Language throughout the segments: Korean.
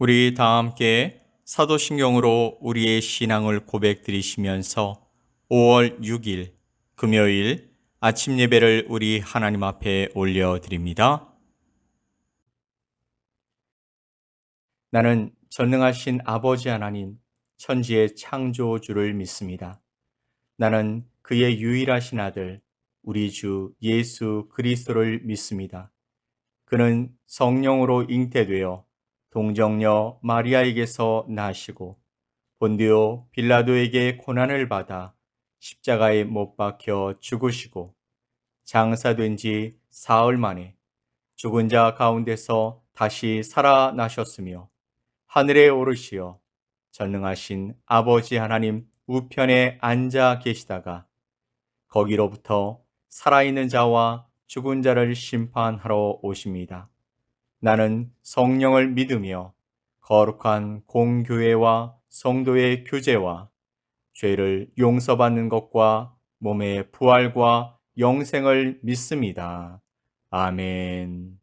우리 다 함께 사도신경으로 우리의 신앙을 고백드리시면서 5월 6일 금요일 아침 예배를 우리 하나님 앞에 올려드립니다. 나는 전능하신 아버지 하나님, 천지의 창조주를 믿습니다. 나는 그의 유일하신 아들, 우리 주 예수 그리스도를 믿습니다. 그는 성령으로 잉태되어 동정녀 마리아에게서 나시고 본디오 빌라도에게 고난을 받아 십자가에 못 박혀 죽으시고 장사된 지 사흘 만에 죽은 자 가운데서 다시 살아나셨으며 하늘에 오르시어 전능하신 아버지 하나님 우편에 앉아 계시다가 거기로부터 살아있는 자와 죽은 자를 심판하러 오십니다. 나는 성령을 믿으며 거룩한 공교회와 성도의 교제와 죄를 용서받는 것과 몸의 부활과 영생을 믿습니다. 아멘.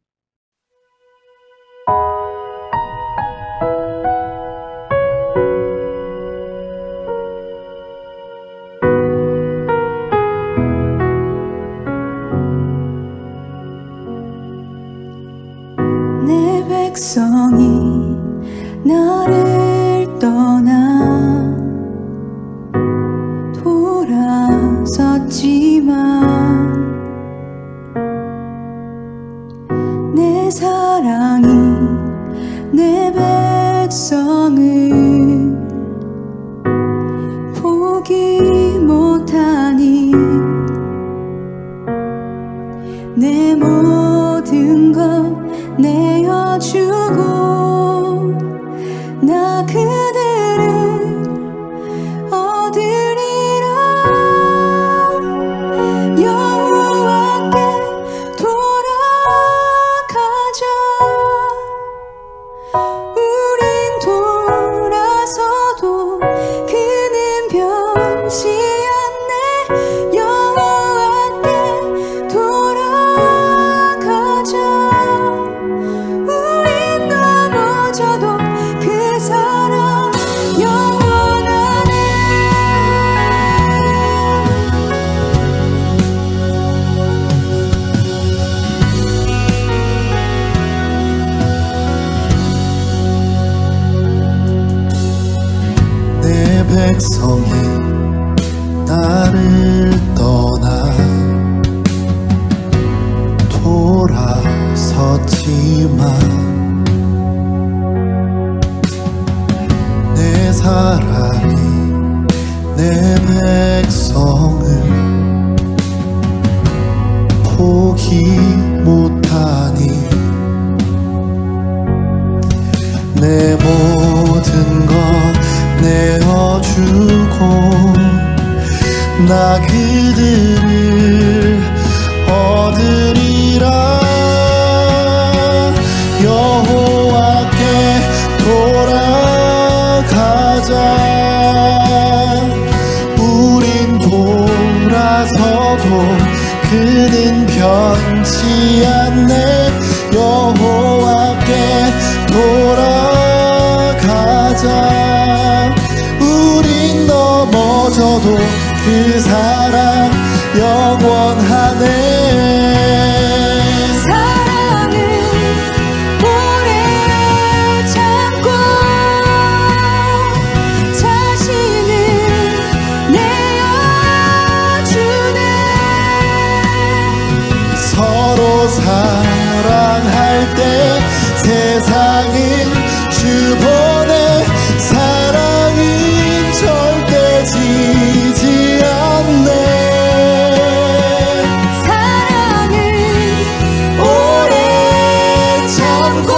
내 백성이 나를 떠나 돌아섰지만 내 사랑이 내 백성을 포기 못하니 내 모든 것 내어주고 나 그들을 얻으리라. 여호와께 돌아가자. 우린 돌아서도 그는 변치 않네. 여호와께 돌아가자. 우린 넘어져도 그 사랑 영원하네. 내 백성이 나를 떠나 돌아섰지만 내 사랑이 내 백성을 포기 못하니 내 모든 것 내어주고 나 그들을 얻으리라. 여호와께 돌아가자. 우린 돌아서도 그는 변치 않네. 여호와께 돌아가자. 우린 넘어져도 그 사랑 영원하네. 사랑은 오래 참고 자신을 내어주네. 서로 사랑할 때 세상은 주보내. 사랑은 절대 지지 않네. 사랑은 오래 참고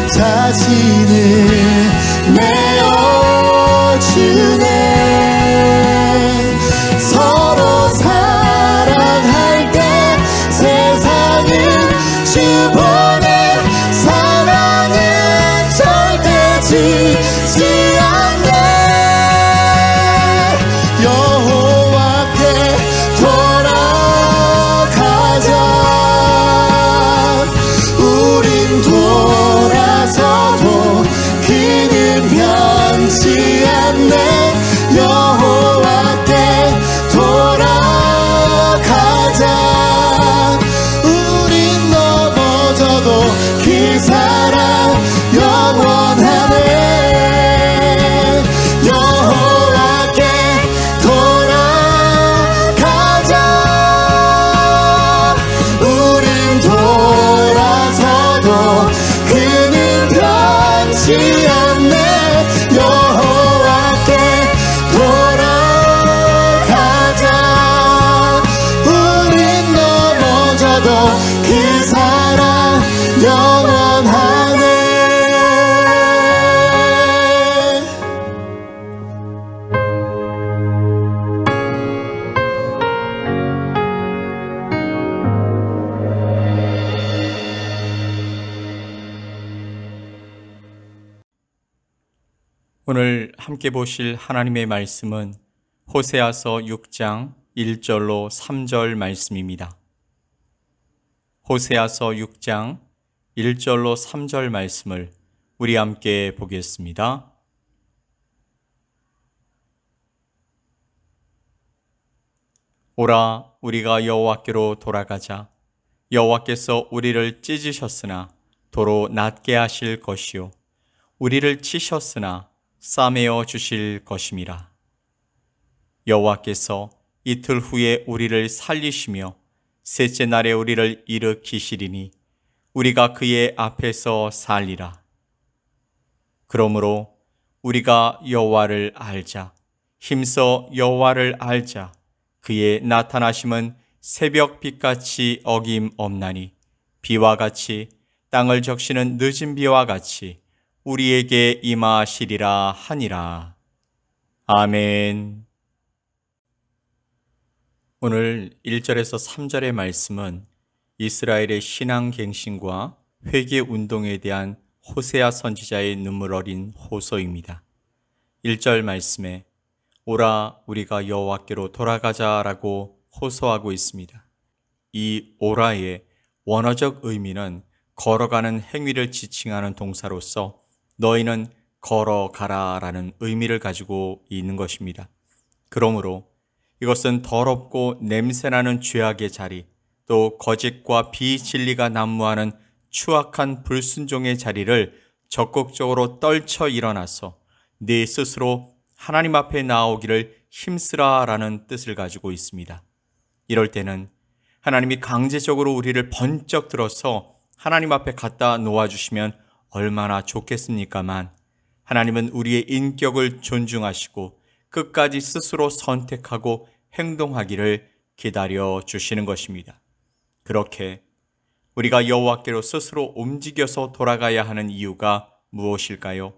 자신을 내어주네. 서로 사랑할 때 세상은 주보내. 사랑은 절대 지지 않네. 여호와께 돌아가자. 우린 돌아 오늘 함께 보실 하나님의 말씀은 호세아서 6장 1절로 3절 말씀입니다. 호세아서 6장 1절로 3절 말씀을 우리 함께 보겠습니다. 오라, 우리가 여호와께로 돌아가자. 여호와께서 우리를 찢으셨으나 도로 낫게 하실 것이요 우리를 치셨으나 싸매어 주실 것임이라. 여호와께서 이틀 후에 우리를 살리시며 셋째 날에 우리를 일으키시리니 우리가 그의 앞에서 살리라. 그러므로 우리가 여호와를 알자. 힘써 여호와를 알자. 그의 나타나심은 새벽 빛같이 어김없나니 비와 같이 땅을 적시는 늦은 비와 같이 우리에게 임하시리라 하니라. 아멘. 오늘 1절에서 3절의 말씀은 이스라엘의 신앙 갱신과 회개 운동에 대한 호세아 선지자의 눈물 어린 호소입니다. 1절 말씀에 오라, 우리가 여호와께로 돌아가자라고 호소하고 있습니다. 이 오라의 원어적 의미는 걸어가는 행위를 지칭하는 동사로서 너희는 걸어가라 라는 의미를 가지고 있는 것입니다. 그러므로 이것은 더럽고 냄새나는 죄악의 자리, 또 거짓과 비진리가 난무하는 추악한 불순종의 자리를 적극적으로 떨쳐 일어나서 네 스스로 하나님 앞에 나오기를 힘쓰라 라는 뜻을 가지고 있습니다. 이럴 때는 하나님이 강제적으로 우리를 번쩍 들어서 하나님 앞에 갖다 놓아주시면 얼마나 좋겠습니까만 하나님은 우리의 인격을 존중하시고 끝까지 스스로 선택하고 행동하기를 기다려 주시는 것입니다. 그렇게 우리가 여호와께로 스스로 움직여서 돌아가야 하는 이유가 무엇일까요?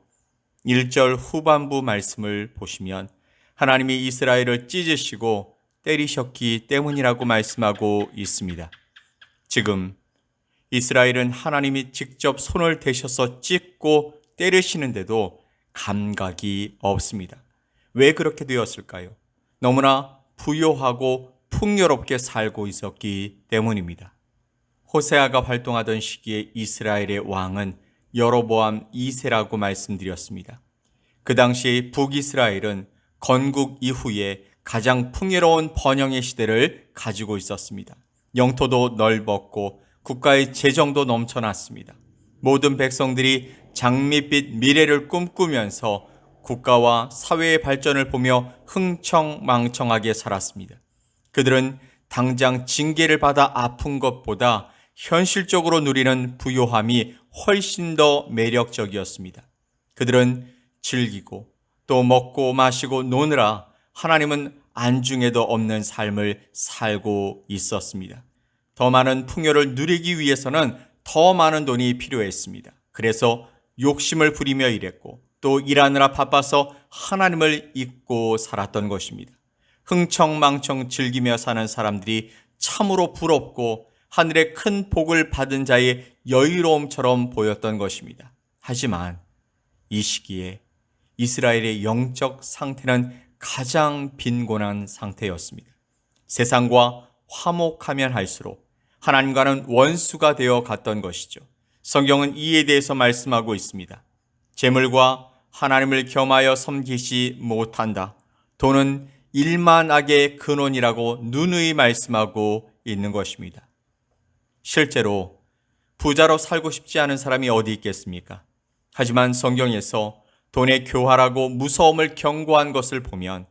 1절 후반부 말씀을 보시면 하나님이 이스라엘을 찢으시고 때리셨기 때문이라고 말씀하고 있습니다. 지금 이스라엘은 하나님이 직접 손을 대셔서 찢고 때리시는데도 감각이 없습니다. 왜 그렇게 되었을까요? 너무나 부요하고 풍요롭게 살고 있었기 때문입니다. 호세아가 활동하던 시기에 이스라엘의 왕은 여로보암 2세라고 말씀드렸습니다. 그 당시 북이스라엘은 건국 이후에 가장 풍요로운 번영의 시대를 가지고 있었습니다. 영토도 넓었고 국가의 재정도 넘쳐났습니다. 모든 백성들이 장밋빛 미래를 꿈꾸면서 국가와 사회의 발전을 보며 흥청망청하게 살았습니다. 그들은 당장 징계를 받아 아픈 것보다 현실적으로 누리는 부요함이 훨씬 더 매력적이었습니다. 그들은 즐기고 또 먹고 마시고 노느라 하나님은 안중에도 없는 삶을 살고 있었습니다. 더 많은 풍요를 누리기 위해서는 더 많은 돈이 필요했습니다. 그래서 욕심을 부리며 일했고 또 일하느라 바빠서 하나님을 잊고 살았던 것입니다. 흥청망청 즐기며 사는 사람들이 참으로 부럽고 하늘의 큰 복을 받은 자의 여유로움처럼 보였던 것입니다. 하지만 이 시기에 이스라엘의 영적 상태는 가장 빈곤한 상태였습니다. 세상과 화목하면 할수록 하나님과는 원수가 되어 갔던 것이죠. 성경은 이에 대해서 말씀하고 있습니다. 재물과 하나님을 겸하여 섬기지 못한다. 돈은 일만악의 근원이라고 누누이 말씀하고 있는 것입니다. 실제로 부자로 살고 싶지 않은 사람이 어디 있겠습니까? 하지만 성경에서 돈의 교활하고 무서움을 경고한 것을 보면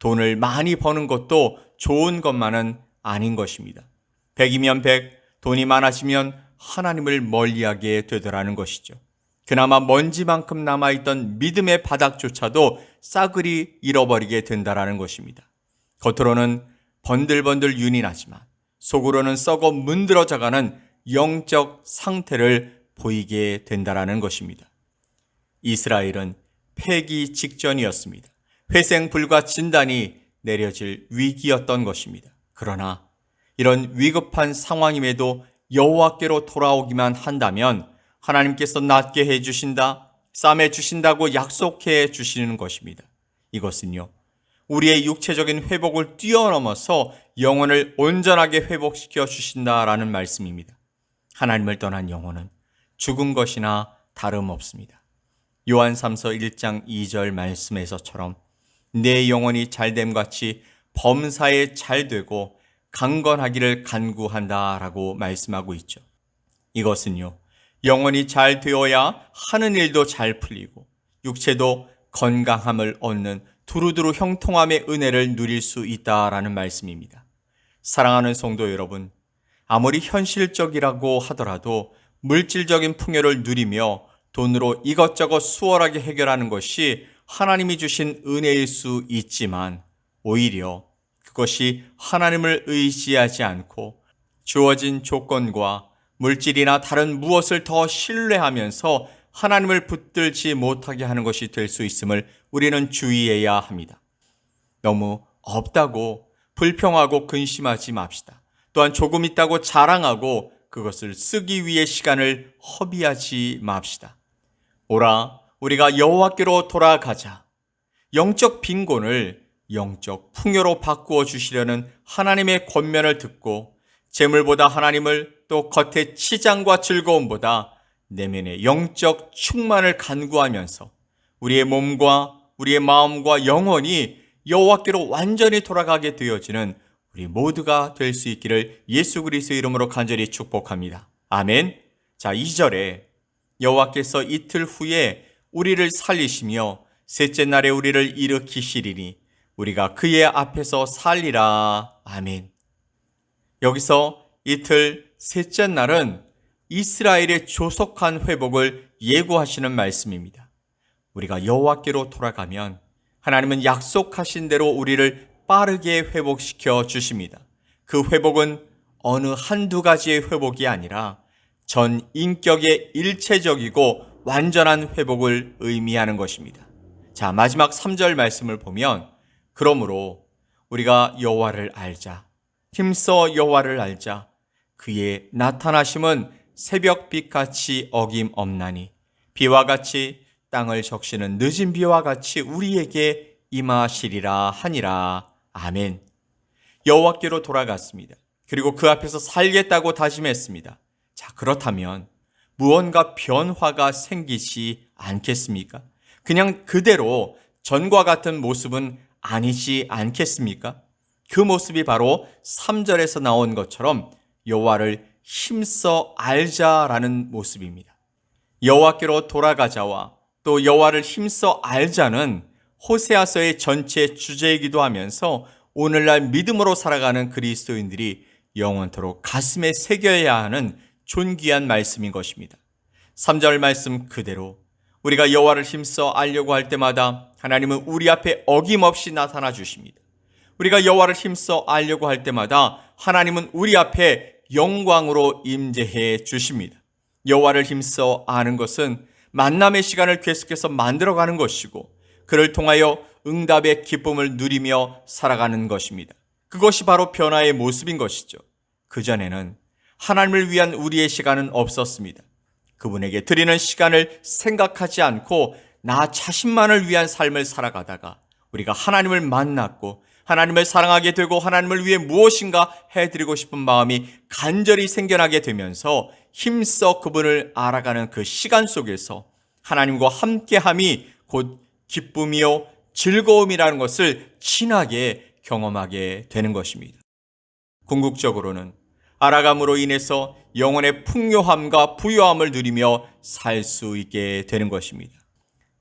돈을 많이 버는 것도 좋은 것만은 아닌 것입니다. 100이면 100, 돈이 많아지면 하나님을 멀리하게 되더라는 것이죠. 그나마 먼지만큼 남아있던 믿음의 바닥조차도 싸그리 잃어버리게 된다라는 것입니다. 겉으로는 번들번들 윤이 나지만 속으로는 썩어 문드러져가는 영적 상태를 보이게 된다라는 것입니다. 이스라엘은 폐기 직전이었습니다. 회생불과 진단이 내려질 위기였던 것입니다. 그러나 이런 위급한 상황임에도 여호와께로 돌아오기만 한다면 하나님께서 낫게 해주신다, 싸매 주신다고 약속해 주시는 것입니다. 이것은요, 우리의 육체적인 회복을 뛰어넘어서 영혼을 온전하게 회복시켜 주신다라는 말씀입니다. 하나님을 떠난 영혼은 죽은 것이나 다름없습니다. 요한 3서 1장 2절 말씀에서처럼 내 영혼이 잘됨 같이 범사에 잘되고 강건하기를 간구한다라고 말씀하고 있죠. 이것은요, 영혼이 잘 되어야 하는 일도 잘 풀리고 육체도 건강함을 얻는 두루두루 형통함의 은혜를 누릴 수 있다라는 말씀입니다. 사랑하는 성도 여러분, 아무리 현실적이라고 하더라도 물질적인 풍요를 누리며 돈으로 이것저것 수월하게 해결하는 것이 하나님이 주신 은혜일 수 있지만 오히려 그것이 하나님을 의지하지 않고 주어진 조건과 물질이나 다른 무엇을 더 신뢰하면서 하나님을 붙들지 못하게 하는 것이 될 수 있음을 우리는 주의해야 합니다. 너무 없다고 불평하고 근심하지 맙시다. 또한 조금 있다고 자랑하고 그것을 쓰기 위해 시간을 허비하지 맙시다. 오라, 우리가 여호와께로 돌아가자. 영적 빈곤을 영적 풍요로 바꾸어 주시려는 하나님의 권면을 듣고 재물보다 하나님을, 또 겉의 치장과 즐거움보다 내면의 영적 충만을 간구하면서 우리의 몸과 우리의 마음과 영혼이 여호와께로 완전히 돌아가게 되어지는 우리 모두가 될 수 있기를 예수 그리스도의 이름으로 간절히 축복합니다. 아멘. 자, 2절에 여호와께서 이틀 후에 우리를 살리시며 셋째 날에 우리를 일으키시리니 우리가 그의 앞에서 살리라. 아멘. 여기서 이틀 셋째 날은 이스라엘의 조속한 회복을 예고하시는 말씀입니다. 우리가 여호와께로 돌아가면 하나님은 약속하신 대로 우리를 빠르게 회복시켜 주십니다. 그 회복은 어느 한두 가지의 회복이 아니라 전 인격의 일체적이고 완전한 회복을 의미하는 것입니다. 자, 마지막 3절 말씀을 보면 그러므로 우리가 여호와를 알자. 힘써 여호와를 알자. 그의 나타나심은 새벽빛같이 어김없나니 비와 같이 땅을 적시는 늦은 비와 같이 우리에게 임하시리라 하니라. 아멘. 여호와께로 돌아갔습니다. 그리고 그 앞에서 살겠다고 다짐했습니다. 자, 그렇다면 무언가 변화가 생기지 않겠습니까? 그냥 그대로 전과 같은 모습은 아니지 않겠습니까? 그 모습이 바로 3절에서 나온 것처럼 여호와를 힘써 알자라는 모습입니다. 여호와께로 돌아가자와 또 여호와를 힘써 알자는 호세아서의 전체 주제이기도 하면서 오늘날 믿음으로 살아가는 그리스도인들이 영원토록 가슴에 새겨야 하는 존귀한 말씀인 것입니다. 3절 말씀 그대로 우리가 여호와를 힘써 알려고 할 때마다 하나님은 우리 앞에 어김없이 나타나 주십니다. 우리가 여호와를 힘써 알려고 할 때마다 하나님은 우리 앞에 영광으로 임재해 주십니다. 여호와를 힘써 아는 것은 만남의 시간을 계속해서 만들어가는 것이고 그를 통하여 응답의 기쁨을 누리며 살아가는 것입니다. 그것이 바로 변화의 모습인 것이죠. 그전에는 하나님을 위한 우리의 시간은 없었습니다. 그분에게 드리는 시간을 생각하지 않고 나 자신만을 위한 삶을 살아가다가 우리가 하나님을 만났고 하나님을 사랑하게 되고 하나님을 위해 무엇인가 해드리고 싶은 마음이 간절히 생겨나게 되면서 힘써 그분을 알아가는 그 시간 속에서 하나님과 함께함이 곧 기쁨이요 즐거움이라는 것을 진하게 경험하게 되는 것입니다. 궁극적으로는 알아감으로 인해서 영혼의 풍요함과 부요함을 누리며 살 수 있게 되는 것입니다.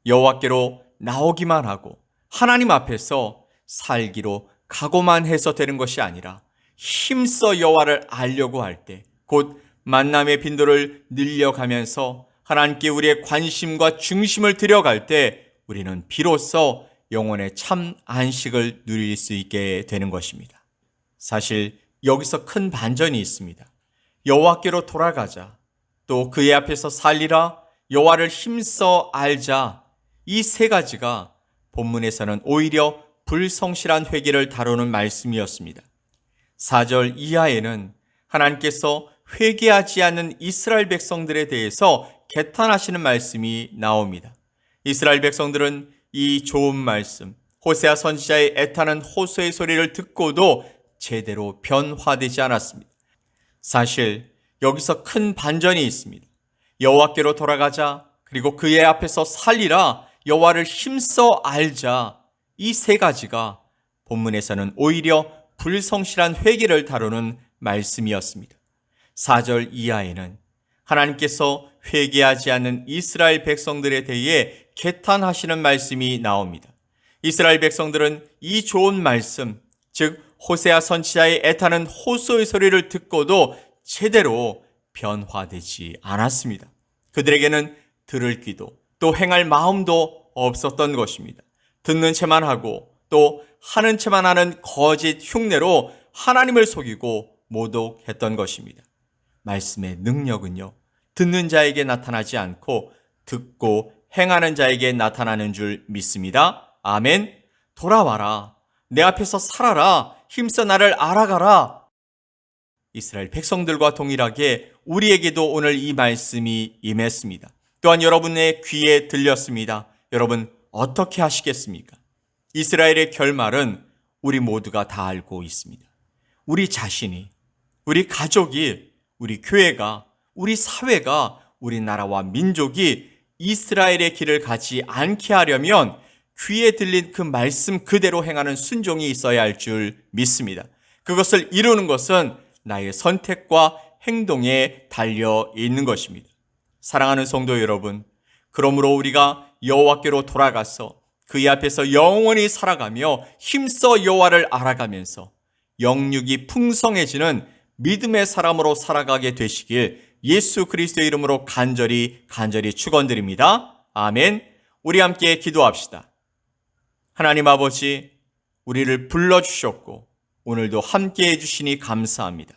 여호와께로 나오기만 하고 하나님 앞에서 살기로 각오만 해서 되는 것이 아니라 힘써 여호와를 알려고 할 때 곧 만남의 빈도를 늘려가면서 하나님께 우리의 관심과 중심을 들여갈 때 우리는 비로소 영혼의 참 안식을 누릴 수 있게 되는 것입니다. 사실 여기서 큰 반전이 있습니다. 여호와께로 돌아가자, 또 그의 앞에서 살리라, 여호와를 힘써 알자, 이 세 가지가 본문에서는 오히려 불성실한 회개를 다루는 말씀이었습니다. 4절 이하에는 하나님께서 회개하지 않는 이스라엘 백성들에 대해서 개탄하시는 말씀이 나옵니다. 이스라엘 백성들은 이 좋은 말씀, 호세아 선지자의 애타는 호소의 소리를 듣고도 제대로 변화되지 않았습니다. 사실 여기서 큰 반전이 있습니다. 여호와께로 돌아가자, 그리고 그의 앞에서 살리라, 여호와를 힘써 알자, 이 세 가지가 본문에서는 오히려 불성실한 회개를 다루는 말씀이었습니다. 4절 이하에는 하나님께서 회개하지 않는 이스라엘 백성들에 대해 개탄하시는 말씀이 나옵니다. 이스라엘 백성들은 이 좋은 말씀, 즉 호세아 선지자의 애타는 호소의 소리를 듣고도 제대로 변화되지 않았습니다. 그들에게는 들을 귀도 또 행할 마음도 없었던 것입니다. 듣는 채만 하고 또 하는 채만 하는 거짓 흉내로 하나님을 속이고 모독했던 것입니다. 말씀의 능력은요, 듣는 자에게 나타나지 않고 듣고 행하는 자에게 나타나는 줄 믿습니다. 아멘. 돌아와라. 내 앞에서 살아라. 힘써 나를 알아가라. 이스라엘 백성들과 동일하게 우리에게도 오늘 이 말씀이 임했습니다. 또한 여러분의 귀에 들렸습니다. 여러분 어떻게 하시겠습니까? 이스라엘의 결말은 우리 모두가 다 알고 있습니다. 우리 자신이, 우리 가족이, 우리 교회가, 우리 사회가, 우리나라와 민족이 이스라엘의 길을 가지 않게 하려면 귀에 들린 그 말씀 그대로 행하는 순종이 있어야 할 줄 믿습니다. 그것을 이루는 것은 나의 선택과 행동에 달려 있는 것입니다. 사랑하는 성도 여러분, 그러므로 우리가 여호와께로 돌아가서 그의 앞에서 영원히 살아가며 힘써 여호와를 알아가면서 영육이 풍성해지는 믿음의 사람으로 살아가게 되시길 예수 그리스도의 이름으로 간절히 축원드립니다. 아멘. 우리 함께 기도합시다. 하나님 아버지, 우리를 불러주셨고 오늘도 함께 해주시니 감사합니다.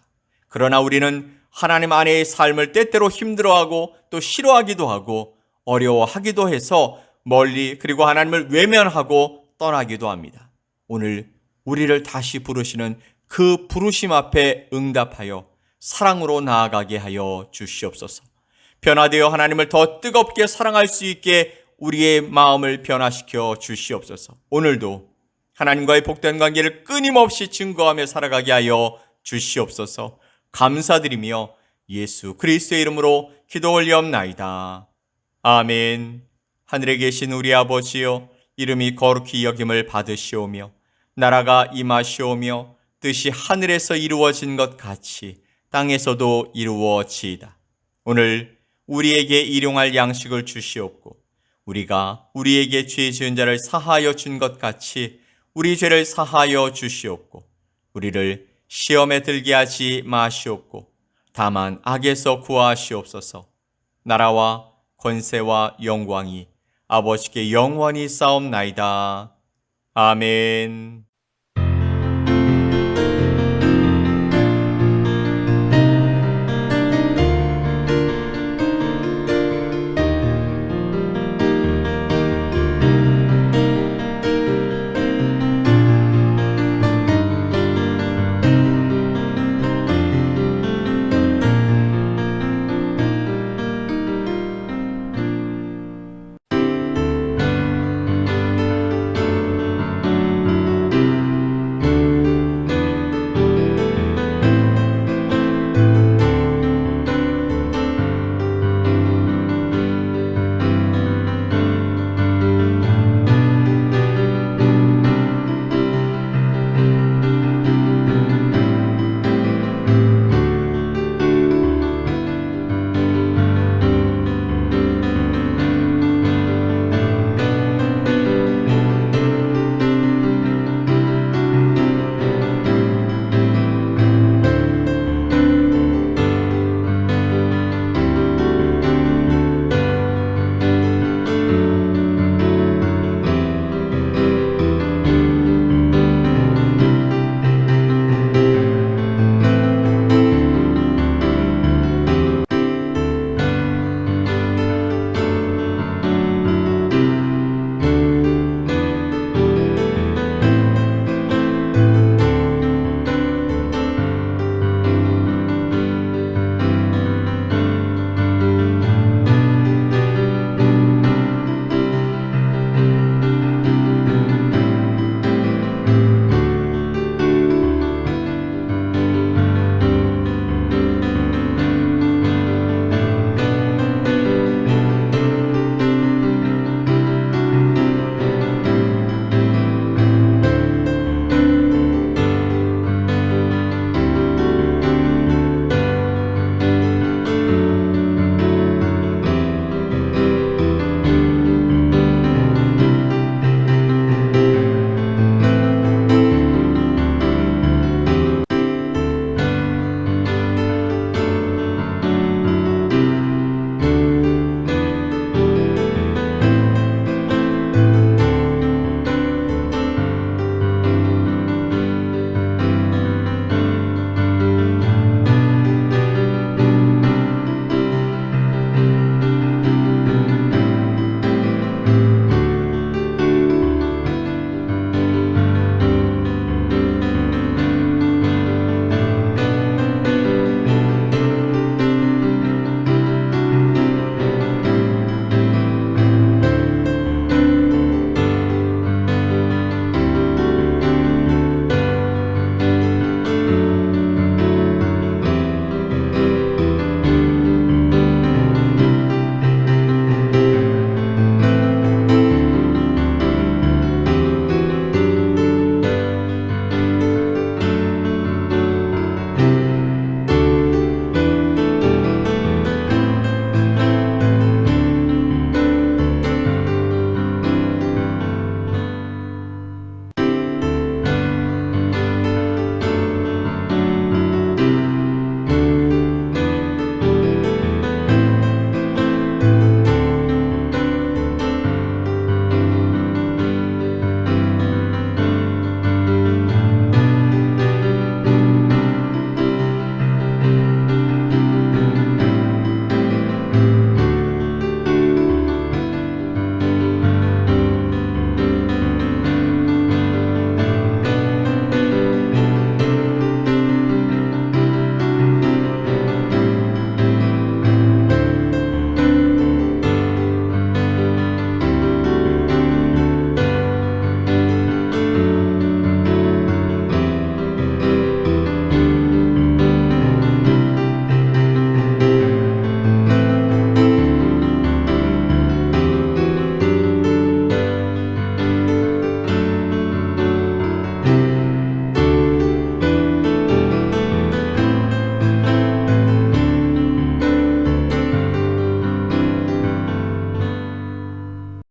그러나 우리는 하나님 안에의 삶을 때때로 힘들어하고 또 싫어하기도 하고 어려워하기도 해서 멀리 그리고 하나님을 외면하고 떠나기도 합니다. 오늘 우리를 다시 부르시는 그 부르심 앞에 응답하여 사랑으로 나아가게 하여 주시옵소서. 변화되어 하나님을 더 뜨겁게 사랑할 수 있게 우리의 마음을 변화시켜 주시옵소서. 오늘도 하나님과의 복된 관계를 끊임없이 증거하며 살아가게 하여 주시옵소서. 감사드리며 예수 그리스도의 이름으로 기도 올리옵나이다. 아멘. 하늘에 계신 우리 아버지여, 이름이 거룩히 여김을 받으시오며 나라가 임하시오며 뜻이 하늘에서 이루어진 것 같이 땅에서도 이루어지이다. 오늘 우리에게 일용할 양식을 주시옵고 우리가 우리에게 죄 지은 자를 사하여 준 것 같이 우리 죄를 사하여 주시옵고 우리를 시험에 들게 하지 마시옵고 다만 악에서 구하시옵소서. 나라와 권세와 영광이 아버지께 영원히 싸움나이다. 아멘.